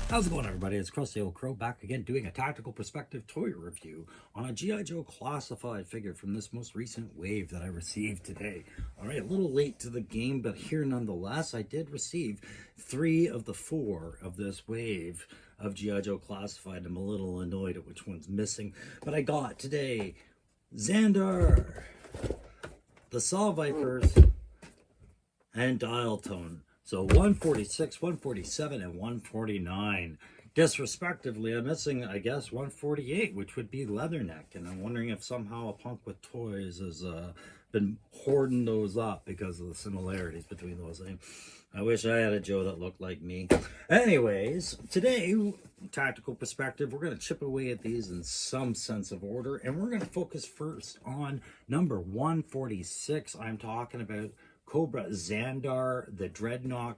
How's it going, everybody? It's Krusty Old Crow back again doing a tactical perspective toy review on a G.I. Joe classified figure from this most recent wave that I received today. All right, a little late to the game, but here nonetheless, I did receive 3 of the 4 of this wave of G.I. Joe classified. I'm a little annoyed at which one's missing, but I got today Zandar, the Saw Vipers, and Dial Tone. So 146, 147, and 149. Disrespectively, I'm missing, I guess, 148, which would be Leatherneck. And I'm wondering if somehow a punk with toys has been hoarding those up because of the similarities between those things. I wish I had a Joe that looked like me. Anyways, today, tactical perspective, we're going to chip away at these in some sense of order. And we're going to focus first on number 146. I'm talking about Cobra Zandar the Dreadnok,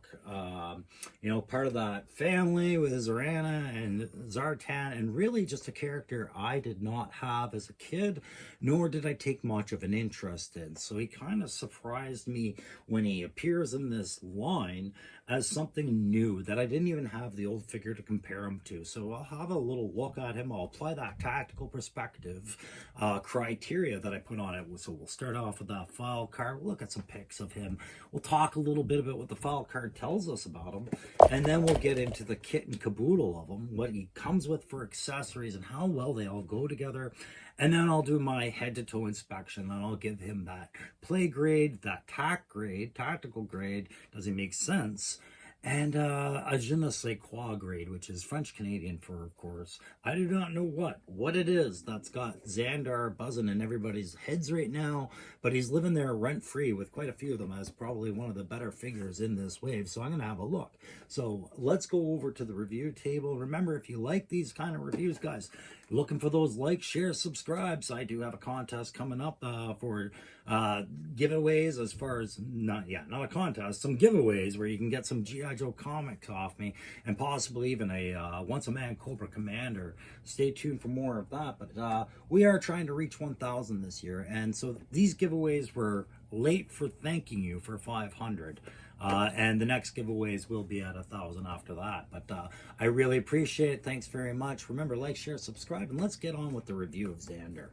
part of that family with Zorana and Zartan, and really just a character I did not have as a kid, nor did I take much of an interest in. So he kind of surprised me when he appears in this line as something new that I didn't even have the old figure to compare him to. So I'll have a little look at him. I'll apply that tactical perspective criteria that I put on it. So we'll start off with that file card. We'll look at some pics of him. We'll talk a little bit about what the file card tells us about him. And then we'll get into the kit and caboodle of him, what he comes with for accessories and how well they all go together. And then I'll do my head-to-toe inspection, and I'll give him that play grade, that tactical grade, does he make sense? And a je ne sais quoi grade, which is French-Canadian for, of course. I do not know what it is that's got Zandar buzzing in everybody's heads right now, but he's living there rent-free with quite a few of them as probably one of the better figures in this wave, so I'm going to have a look. So let's go over to the review table. Remember, if you like these kind of reviews, guys, looking for those likes, share, subscribes. I do have a contest coming up for giveaways, as far as not a contest, some giveaways where you can get some G.I. Joe comics off me and possibly even a once a man Cobra Commander. Stay tuned for more of that. But we are trying to reach 1,000 this year, and so these giveaways were late for thanking you for 500. And the next giveaways will be at 1,000 after that. But I really appreciate it. Thanks very much. Remember, like, share, subscribe, and let's get on with the review of Zandar.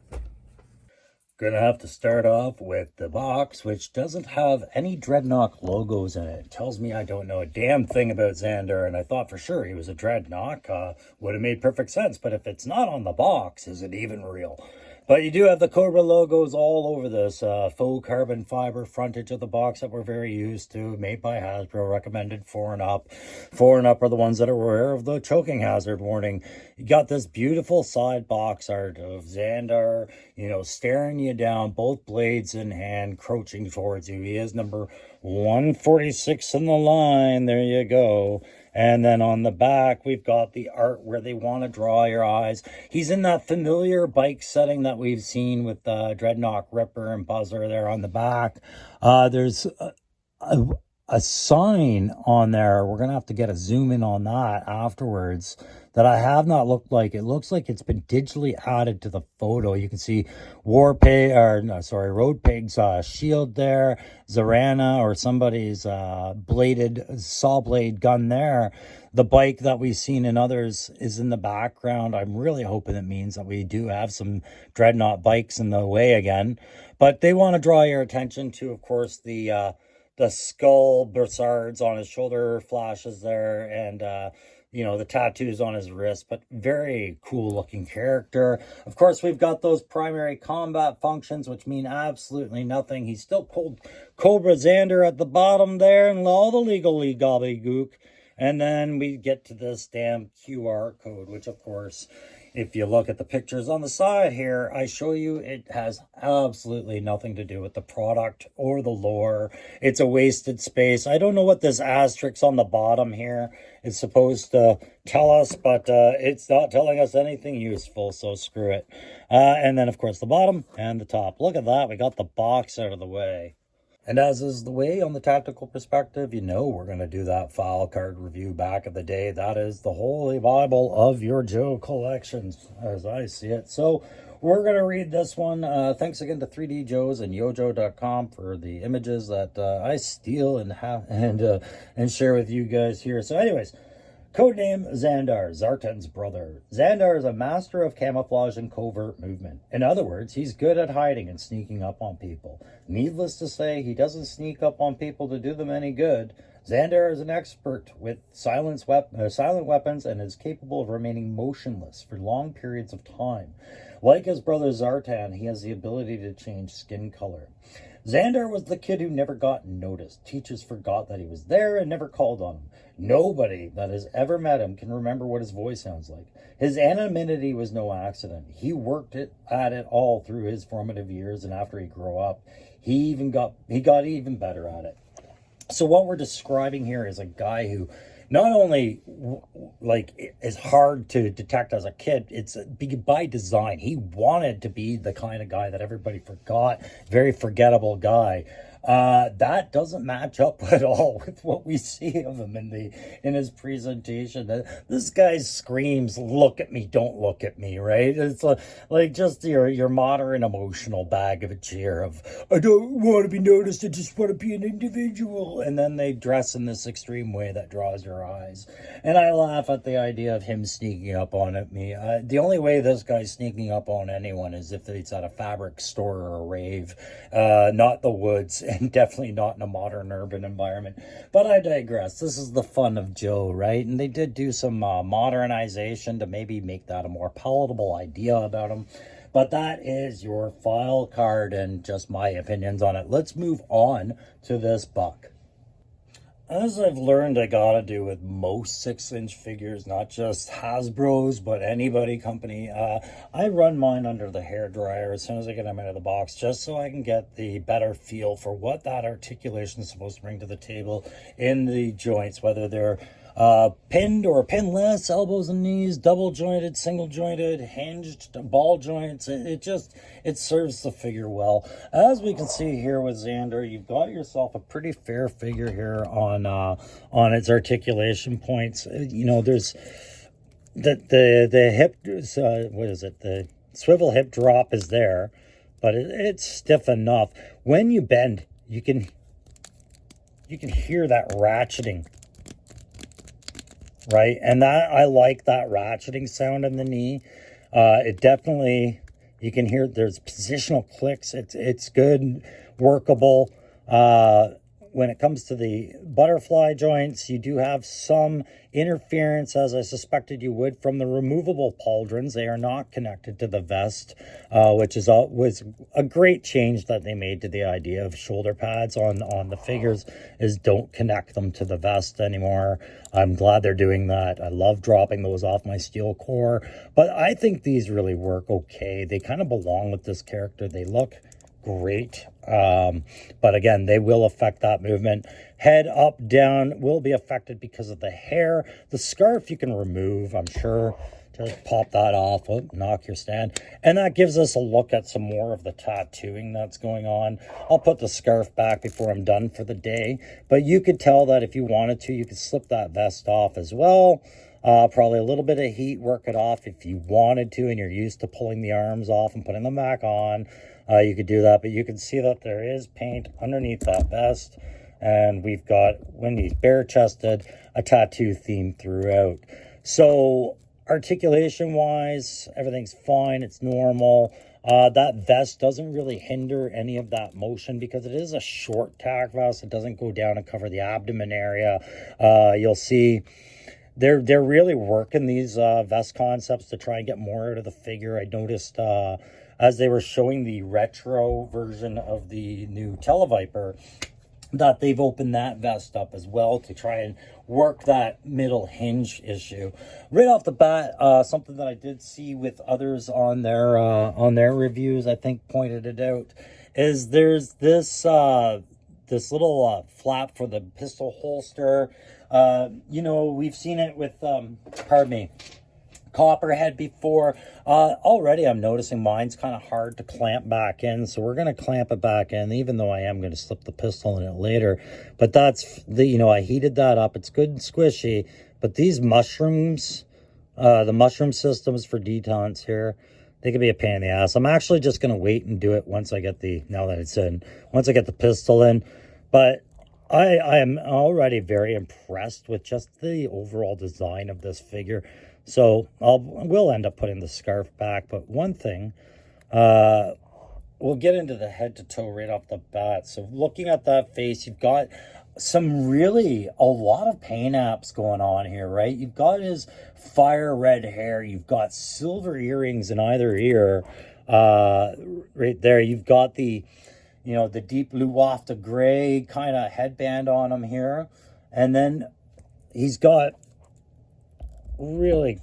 Gonna have to start off with the box, which doesn't have any Dreadnok logos in it. It tells me I don't know a damn thing about Zandar, and I thought for sure he was a Dreadnok. Would have made perfect sense, but if it's not on the box, is it even real? But you do have the Cobra logos all over this faux carbon fiber frontage of the box that we're very used to, made by Hasbro, recommended 4 and up. 4 and up are the ones that are aware of the choking hazard warning. You got this beautiful side box art of Zandar, staring you down, both blades in hand, crouching towards you. He is number 146 in the line. There you go. And then on the back, we've got the art where they want to draw your eyes. He's in that familiar bike setting that we've seen with Dreadnok, Ripper, and Buzzer there on the back. There's a sign on there. We're going to have to get a zoom in on that afterwards that I have not looked like. It looks like it's been digitally added to the photo. You can see Road Pig's shield there, Zorana or somebody's saw blade gun there. The bike that we've seen in others is in the background. I'm really hoping it means that we do have some Dreadnought bikes in the way again. But they want to draw your attention to, of course, the skull brassards on his shoulder flashes there, and the tattoos on his wrist. But very cool looking character. Of course, we've got those primary combat functions, which mean absolutely nothing. He's still called Cobra Zandar at the bottom there, and all the legally gobbledygook. And then we get to this damn QR code, which, of course, if you look at the pictures on the side here, I show you it has absolutely nothing to do with the product or the lore. It's a wasted space. I don't know what this asterisk on the bottom here is supposed to tell us, but it's not telling us anything useful, so screw it. And then, of course, the bottom and the top. Look at that. We got the box out of the way. And as is the way on the tactical perspective, we're going to do that file card review back of the day. That is the holy Bible of your Joe collections, as I see it. So we're going to read this one. Thanks again to 3D Joes and yojo.com for the images that I steal and share with you guys here. So anyways, Codename Zandar, Zartan's brother. Zandar is a master of camouflage and covert movement. In other words, he's good at hiding and sneaking up on people. Needless to say, he doesn't sneak up on people to do them any good. Zandar is an expert with silent weapons and is capable of remaining motionless for long periods of time. Like his brother Zartan, he has the ability to change skin color. Zandar was the kid who never got noticed. Teachers forgot that he was there and never called on him. Nobody that has ever met him can remember what his voice sounds like. His anonymity was no accident. He worked at it all through his formative years, and after he grew up, he got even better at it. So what we're describing here is a guy who not only is hard to detect as a kid, it's by design. He wanted to be the kind of guy that everybody forgot, very forgettable guy. That doesn't match up at all with what we see of him in his presentation. This guy screams, "Look at me, don't look at me," right? It's like just your modern emotional bag of a cheer of, "I don't want to be noticed, I just want to be an individual." And then they dress in this extreme way that draws your eyes. And I laugh at the idea of him sneaking up on me. The only way this guy's sneaking up on anyone is if it's at a fabric store or a rave, not the woods. And definitely not in a modern urban environment. But I digress. This is the fun of Joe, right? And they did do some modernization to maybe make that a more palatable idea about him. But that is your file card and just my opinions on it. Let's move on to this buck. As I've learned I gotta do with most 6-inch figures, not just Hasbro's, but anybody company, I run mine under the hairdryer as soon as I get them out of the box, just so I can get the better feel for what that articulation is supposed to bring to the table in the joints, whether they're pinned or pinless, elbows and knees, double jointed, single jointed, hinged, ball joints. It serves the figure well. As we can see here with Zandar, you've got yourself a pretty fair figure here on its articulation points. There's the hip, what is it? The swivel hip drop is there, but it's stiff enough. When you bend, you can hear that ratcheting. Right, and that I like that ratcheting sound in the knee. It definitely, you can hear there's positional clicks. It's good, workable. When it comes to the butterfly joints, you do have some interference, as I suspected you would, from the removable pauldrons. They are not connected to the vest, which was a great change that they made to the idea of shoulder pads on the figures, is don't connect them to the vest anymore. I'm glad they're doing that. I love dropping those off my steel core, but I think these really work okay. They kind of belong with this character. They look great, but again, they will affect that movement. Head up, down will be affected because of the hair. The scarf you can remove, I'm sure. Just pop that off, knock your stand, and that gives us a look at some more of the tattooing that's going on. I'll put the scarf back before I'm done for the day, but you could tell that if you wanted to, you could slip that vest off as well. Probably a little bit of heat, work it off if you wanted to, and you're used to pulling the arms off and putting them back on. You could do that, but you can see that there is paint underneath that vest, and we've got, when he's bare-chested, a tattoo theme throughout. So articulation wise, everything's fine, it's normal. That vest doesn't really hinder any of that motion because it is a short tack vest. It doesn't go down and cover the abdomen area. You'll see they're really working these vest concepts to try and get more out of the figure. I noticed as they were showing the retro version of the new Televiper, that they've opened that vest up as well to try and work that middle hinge issue. Right off the bat, something that I did see with others on their reviews, I think pointed it out, is there's this little flap for the pistol holster. We've seen it with Copperhead before. Already I'm noticing mine's kind of hard to clamp back in, so we're going to clamp it back in, even though I am going to slip the pistol in it later. But that's I heated that up. It's good and squishy, but these mushrooms, the mushroom systems for detents here, they could be a pain in the ass. I'm actually just going to wait and do it once I get once I get the pistol in. But I am already very impressed with just the overall design of this figure. So we'll end up putting the scarf back. But one thing, uh, we'll get into the head to toe right off the bat. So looking at that face, you've got a lot of paint apps going on here, right? You've got his fire red hair. You've got silver earrings in either ear. Right there. You've got the deep blue waft of gray kind of headband on him here. And then he's got really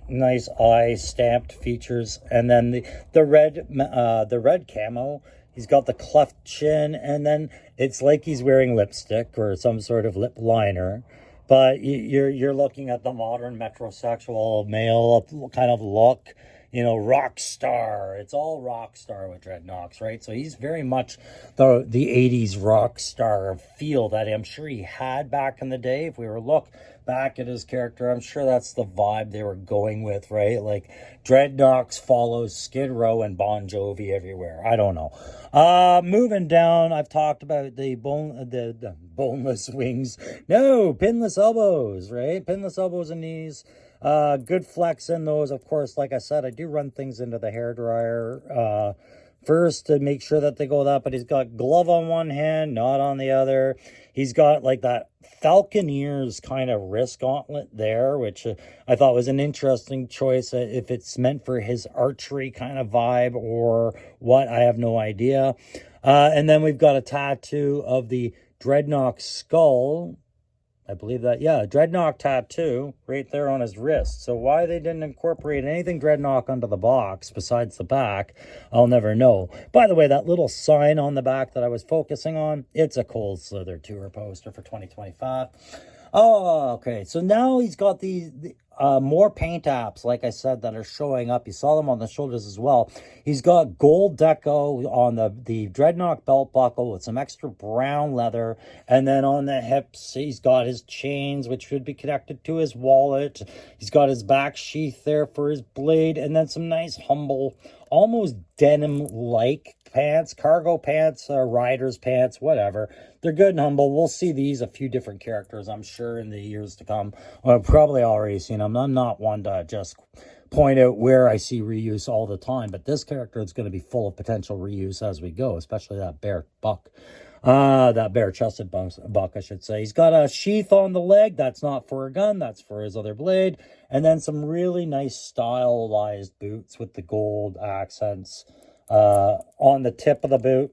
nice eye stamped features, and then the red camo. He's got the cleft chin, and then it's like he's wearing lipstick or some sort of lip liner. But you're looking at the modern metrosexual male kind of look, rock star. It's all rock star with Dreadnoks, right? So he's very much the 80s rock star feel that I'm sure he had back in the day. If we were look back at his character, I'm sure that's the vibe they were going with, right? Like Dreadnoks follows Skid Row and Bon Jovi everywhere. I don't know. Moving down, I've talked about the boneless wings. No, pinless elbows, right? Pinless elbows and knees. Good flex in those. Of course, like I said, I do run things into the hairdryer first to make sure that they go that, but he's got glove on one hand, not on the other. He's got like that Falconeers kind of wrist gauntlet there, which I thought was an interesting choice. If it's meant for his archery kind of vibe or what, I have no idea. And then we've got a tattoo of the Dreadnok skull. I believe that, yeah, Dreadnok tattoo right there on his wrist. So why they didn't incorporate anything Dreadnok onto the box besides the back, I'll never know. By the way, that little sign on the back that I was focusing on, it's a Cold Slither tour poster for 2025. Oh, okay. So now he's got these more paint apps, like I said, that are showing up. You saw them on the shoulders as well. He's got gold deco on the Dreadnok belt buckle with some extra brown leather. And then on the hips, he's got his chains, which should be connected to his wallet. He's got his back sheath there for his blade. And then some nice, humble, almost denim-like pants, cargo pants, rider's pants, whatever. They're good and humble. We'll see these a few different characters, I'm sure, in the years to come. I've probably already seen them. I'm not one to just point out where I see reuse all the time, but this character is going to be full of potential reuse as we go, especially that bear buck. That bare-chested buck, I should say. He's got a sheath on the leg. That's not for a gun. That's for his other blade. And then some really nice stylized boots with the gold accents on the tip of the boot.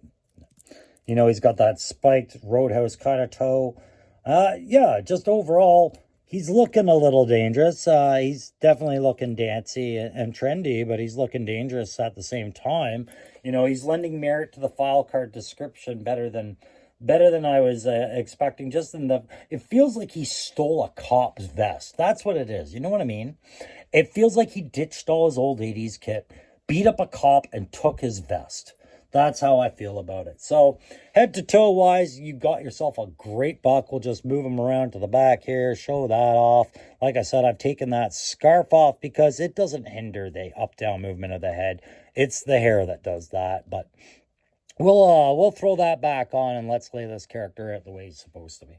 He's got that spiked roadhouse kind of toe. Yeah, just overall, he's looking a little dangerous. He's definitely looking dancy and trendy, but he's looking dangerous at the same time. He's lending merit to the file card description better than I was expecting. It feels like he stole a cop's vest. That's what it is. You know what I mean? It feels like he ditched all his old 80s kit, beat up a cop, and took his vest. That's how I feel about it. So head to toe wise, you got yourself a great buck. We'll just move him around to the back here, show that off. Like I said, I've taken that scarf off because it doesn't hinder the up-down movement of the head. It's the hair that does that. But we'll throw that back on and let's lay this character out the way he's supposed to be.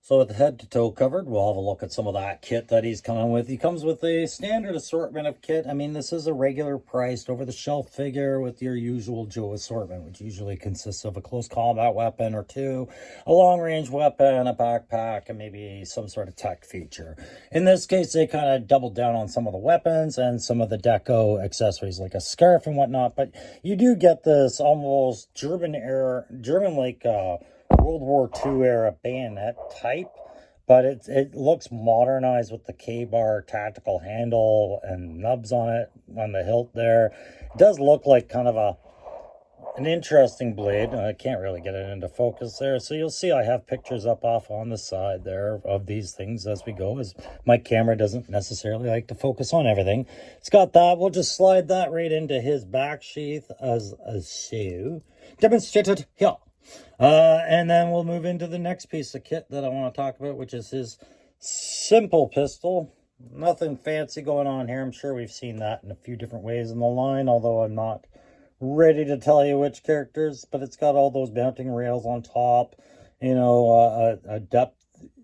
So with the head to toe covered, we'll have a look at some of that kit that he's coming with. He comes with a standard assortment of kit. I mean, this is a regular priced over-the-shelf figure with your usual Joe assortment, which usually consists of a close combat weapon or two, a long-range weapon, a backpack, and maybe some sort of tech feature. In this case, they kind of doubled down on some of the weapons and some of the deco accessories like a scarf and whatnot, but you do get this almost German-like World War II era bayonet type, but it looks modernized with the K-bar tactical handle and nubs on it on the hilt there. It does look like kind of an interesting blade. I can't really get it into focus there, so you'll see I have pictures up off on the side there of these things as we go, as my camera doesn't necessarily like to focus on everything. It's got that. We'll just slide that right into his back sheath as so demonstrated here. And then we'll move into the next piece of kit that I want to talk about, which is his simple pistol. Nothing fancy going on here. I'm sure we've seen that in a few different ways in the line, although I'm not ready to tell you which characters, but it's got all those mounting rails on top. a depth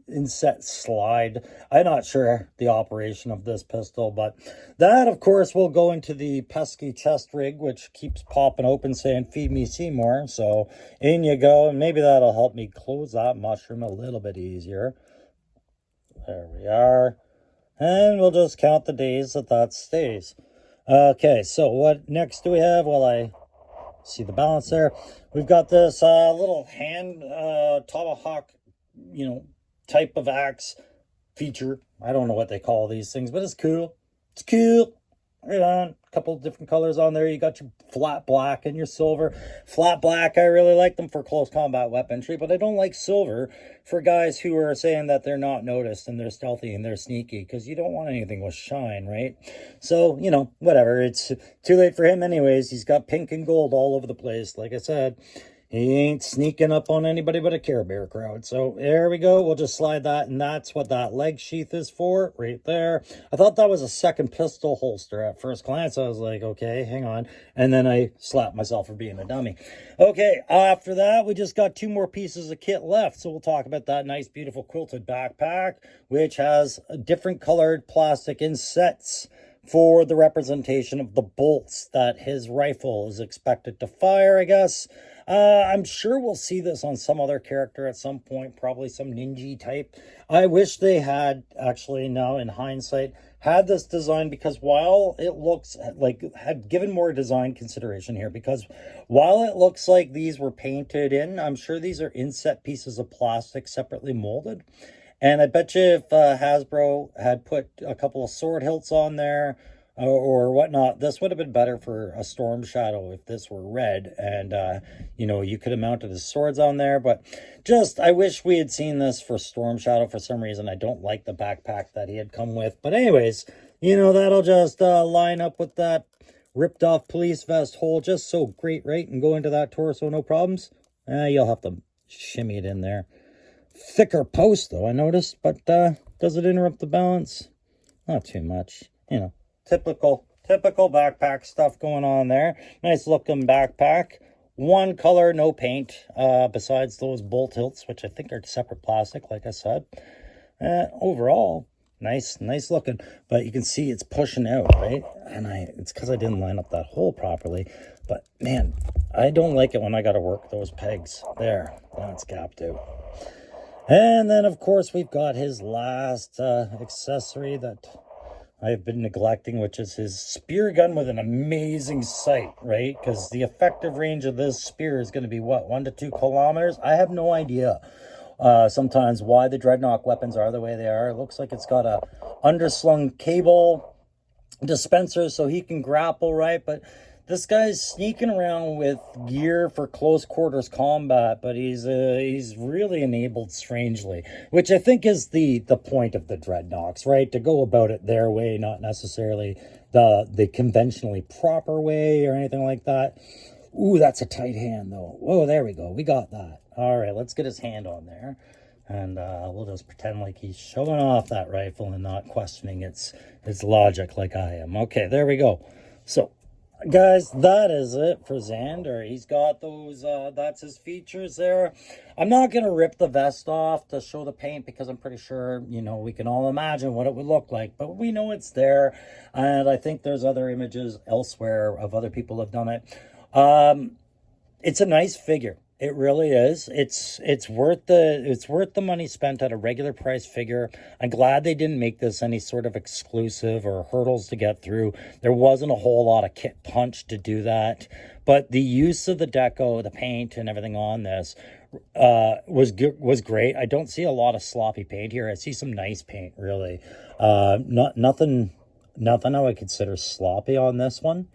inset slide. I'm not sure the operation of this pistol, but that, of course, will go into the pesky chest rig, which keeps popping open saying, "Feed me Seymour." So in you go, and maybe that'll help me close that mushroom a little bit easier. There we are. And we'll just count the days that stays. Okay, so what next do we have? Well, I see the balance there. We've got this little hand tomahawk, type of axe feature. I don't know what they call these things, but it's cool. It's cool. Right on. A couple of different colors on there. You got your flat black and your silver. Flat black, I really like them for close combat weaponry, but I don't like silver for guys who are saying that they're not noticed and they're stealthy and they're sneaky, because you don't want anything with shine, right? So, whatever. It's too late for him anyways. He's got pink and gold all over the place. Like I said, he ain't sneaking up on anybody but a Care Bear crowd. So there we go. We'll just slide that, and that's what that leg sheath is for, right there. I thought that was a second pistol holster at first glance. I was like, okay, hang on. And then I slapped myself for being a dummy. Okay, after that, we just got 2 more pieces of kit left. So we'll talk about that nice, beautiful quilted backpack, which has different colored plastic insets for the representation of the bolts that his rifle is expected to fire, I guess. I'm sure we'll see this on some other character at some point, probably some ninja type. I wish they had, actually, now in hindsight, had this design, because while it looks like, had given more design consideration here, because while it looks like these were painted in, I'm sure these are inset pieces of plastic separately molded. And I bet you if Hasbro had put a couple of sword hilts on there, or whatnot, this would have been better for a Storm Shadow if this were red, and you could have mounted his swords on there. But just, I wish we had seen this for Storm Shadow. For some reason, I don't like the backpack that he had come with. But anyways, that'll just line up with that ripped off police vest hole just so great, right? And go into that torso, no problems. You'll have to shimmy it in there. Thicker post though, I noticed, but does it interrupt the balance? Not too much. Typical backpack stuff going on there. Nice looking backpack. One color, no paint, besides those bolt hilts, which I think are separate plastic, like I said. Overall, nice looking, but you can see it's pushing out, right? And it's because I didn't line up that hole properly. But man, I don't like it when I got to work those pegs. There, now it's gapped out. And then, of course, we've got his last accessory that I've been neglecting, which is his spear gun with an amazing sight, right? Because the effective range of this spear is going to be, what, 1 to 2 kilometers? I have no idea sometimes why the Dreadnok weapons are the way they are. It looks like it's got a underslung cable dispenser so he can grapple, right? But this guy's sneaking around with gear for close quarters combat, but he's really enabled strangely, which I think is the point of the Dreadnoks, right? To go about it their way, not necessarily the conventionally proper way or anything like that. Ooh, that's a tight hand though. Whoa, there we go. We got that. All right, let's get his hand on there. And we'll just pretend like he's showing off that rifle and not questioning its logic like I am. Okay, there we go. So, guys, that is it for Zandar. He's got those, that's his features there. I'm not going to rip the vest off to show the paint, because I'm pretty sure, we can all imagine what it would look like. But we know it's there. And I think there's other images elsewhere of other people have done it. It's a nice figure. It really is. It's worth the money spent at a regular price figure. I'm glad they didn't make this any sort of exclusive or hurdles to get through. There wasn't a whole lot of kit punch to do that, but the use of the deco, the paint, and everything on this was great. I don't see a lot of sloppy paint here. I see some nice paint, really. Nothing I would consider sloppy on this one.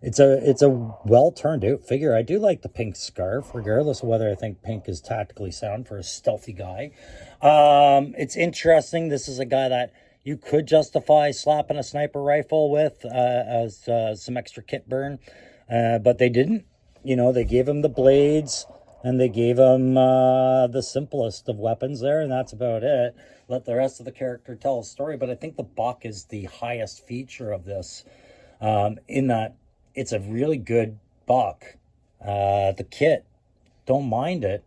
It's a well turned out figure. I do like the pink scarf, regardless of whether I think pink is tactically sound for a stealthy guy. It's interesting. This is a guy that you could justify slapping a sniper rifle with as some extra kit burn, but they didn't. They gave him the blades, and they gave him the simplest of weapons there, and that's about it. Let the rest of the character tell a story. But I think the buck is the highest feature of this, in that it's a really good buck. The kit, don't mind it.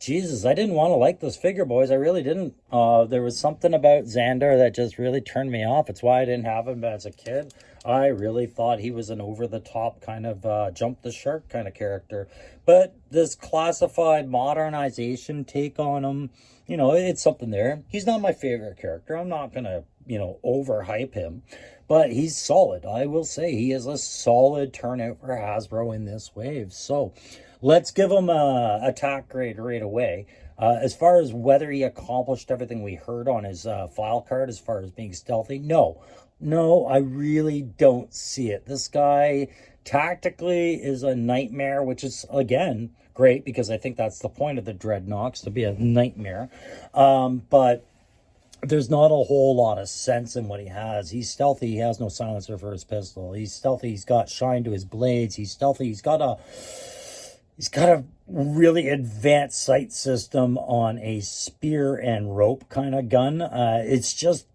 Jesus, I didn't want to like this figure, boys. I really didn't. There was something about Zandar that just really turned me off. It's why I didn't have him as a kid. I really thought he was an over-the-top kind of jump the shark kind of character. But this classified modernization take on him, you know, it's something there. He's not my favorite character. I'm not going to, you know, overhype him. But he's solid. I will say he is a solid turnout for Hasbro in this wave. So let's give him a attack grade right away. As far as whether he accomplished everything we heard on his file card as far as being stealthy, no, I really don't see it. This guy tactically is a nightmare, which is, again, great because I think that's the point of the Dreadnoks, to be a nightmare. But there's not a whole lot of sense in what he has. He's stealthy. He has no silencer for his pistol. He's stealthy. He's got shine to his blades. He's stealthy. He's got a really advanced sight system on a spear and rope kind of gun. It's just,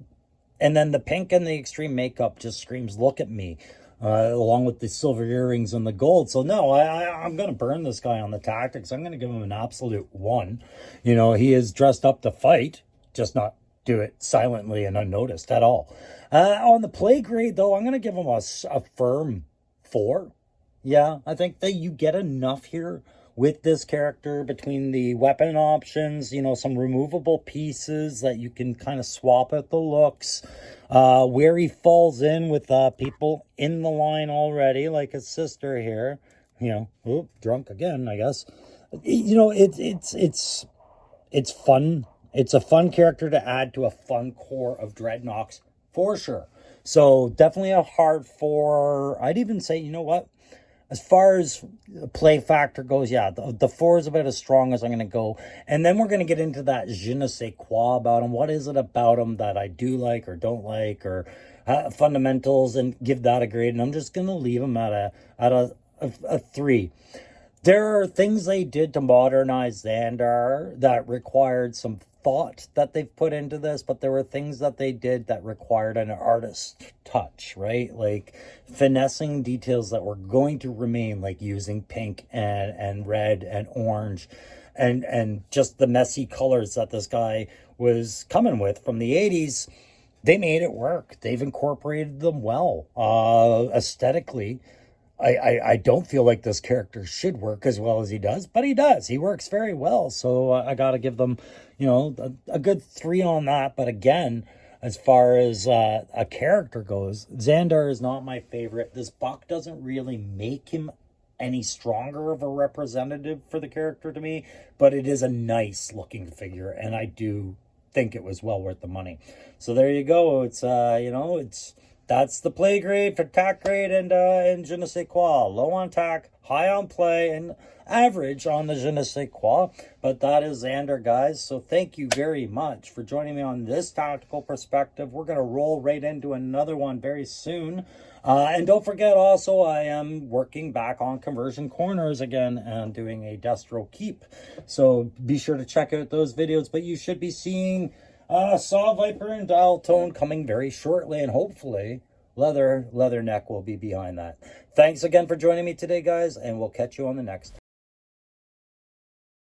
and then the pink and the extreme makeup just screams, look at me, along with the silver earrings and the gold. So no, I'm going to burn this guy on the tactics. I'm going to give him an absolute 1. You know, he is dressed up to fight, just not do it silently and unnoticed at all. On the play grade, though, I'm going to give him a firm 4. Yeah, I think that you get enough here with this character between the weapon options, you know, some removable pieces that you can kind of swap out the looks, where he falls in with people in the line already, like his sister here, you know, drunk again, I guess. You know, it's fun. It's a fun character to add to a fun core of Dreadnoks, for sure. So definitely a hard 4. I'd even say, you know what? As far as play factor goes, yeah, the 4 is about as strong as I'm going to go. And then we're going to get into that je ne sais quoi about him. What is it about him that I do like or don't like, or fundamentals, and give that a grade. And I'm just going to leave him at a 3. There are things they did to modernize Zandar that required some thought that they've put into this, but there were things that they did that required an artist touch, right? Like finessing details that were going to remain, like using pink and red and orange and just the messy colors that this guy was coming with from the 80s. They made it work. They've incorporated them well. Aesthetically, I don't feel like this character should work as well as he does, but he does. He works very well. So I got to give them, you know, a good 3 on that. But again, as far as a character goes, Zandar is not my favorite. This buck doesn't really make him any stronger of a representative for the character to me, but it is a nice looking figure, and I do think it was well worth the money. So there you go. It's you know, that's the play grade for attack grade and je ne sais quoi. Low on attack, high on play, and average on the je ne sais quoi. But that is Zandar, guys. So thank you very much for joining me on this tactical perspective. We're going to roll right into another one very soon. And don't forget also, I am working back on conversion corners again and doing a Destro Keep. So be sure to check out those videos. But you should be seeing Saw Viper and Dial Tone coming very shortly, and hopefully Leatherneck will be behind that. Thanks again for joining me today, guys, and we'll catch you on the next time.